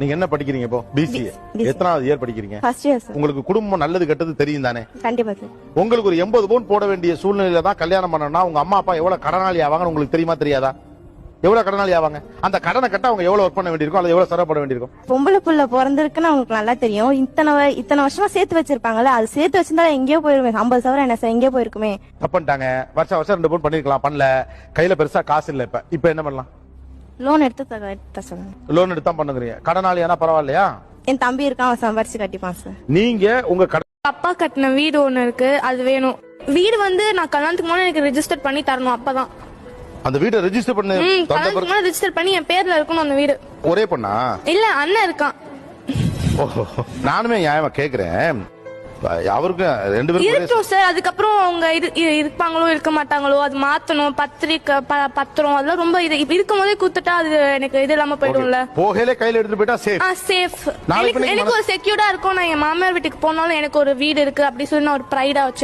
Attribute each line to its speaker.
Speaker 1: நீங்க என்ன படிக்கிறீங்க இப்போ? பிசிஏ. எத்தனாவது இயர் படிக்கிறீங்க?
Speaker 2: First year sir.
Speaker 1: உங்களுக்கு குடும்பம் நல்லது கெட்டது தெரியும் தானே?
Speaker 2: கண்டிப்பா சார்.
Speaker 1: உங்களுக்கு ஒரு 80 பவுன் போட வேண்டிய சூழ்நிலையில தான் கல்யாணம் பண்ணனா உங்க அம்மா அப்பா எவ்வளவு கடனாளி ஆவாங்கன்னு உங்களுக்கு தெரியுமா தெரியாதா? எவ்வளவு கடனாளி ஆவாங்க? அந்த கடனை கட்ட அவங்க எவ்வளவு ஒர்க் பண்ண வேண்டியிருக்கும், அல்லது எவ்வளவு சிரமப்பட வேண்டியிருக்கும்?
Speaker 2: பொம்பளை புள்ள பிறந்திருக்குன்னு அவங்களுக்கு நல்லா தெரியும். இத்தனை வருஷமா சேர்த்து வச்சிருப்பாங்கல்ல, அது சேர்த்து வச்சிருந்தா எங்கேயோ போயிருமே. 50 சவரம் என்ன சார் எங்கேயோ போயிருக்குமே.
Speaker 1: தப்புட்டாங்க. வருஷம் 2 பவுன் பண்ணிருக்கலாம், பண்ணல. கையில பெருசா காசு இல்ல. இப்ப என்ன பண்ணலாம்?
Speaker 2: லோன் எடுத்து சொல்லுங்க.
Speaker 1: லோன் எடுத்தா பண்ணுங்க. கடனாளியானா பரவாயில்லையா?
Speaker 2: என் தம்பி இருக்கான், அவன் சம்பாரிச்சு கட்டிப்பான் சார்.
Speaker 1: நீங்க உங்க
Speaker 3: அப்பா கட்டின வீடு ஒண்ணு இருக்கு, அது வேணும். வீடு நான் கல்யாணத்துக்கு முன்னாடி எனக்கு ரெஜிஸ்டர் பண்ணி தரணும். அப்பதான்
Speaker 1: அந்த வீட்டை ரெஜிஸ்டர் பண்ணி
Speaker 3: ரெஜிஸ்டர் பண்ணி என் பேர்ல இருக்கணும் அந்த வீடு.
Speaker 1: ஒரே பொண்ணா?
Speaker 3: இல்ல, அண்ணன் இருக்கான்.
Speaker 1: நானுமே நியாயமா கேக்குறேன். அவருக்கு 2 பேரும்
Speaker 3: இருக்கட்டும் சார். அதுக்கப்புறம் அவங்க இருப்பாங்களோ இருக்க மாட்டாங்களோ அது மாத்தணும். பத்திரிக்கை பத்திரம் அதெல்லாம் ரொம்ப இருக்கும் போதே குத்துட்டா அது எனக்கு இது இல்லாம போயிடும்ல.
Speaker 1: போகலே கையில எடுத்துட்டு போயிட்டா சேஃப்.
Speaker 3: எனக்கு ஒரு செக்யூர்டா இருக்கும். நான் என் மாமியார் வீட்டுக்கு போனாலும் எனக்கு ஒரு வீடு இருக்கு அப்படி சொல்லி நான் ஒரு ப்ரைடா வச்சு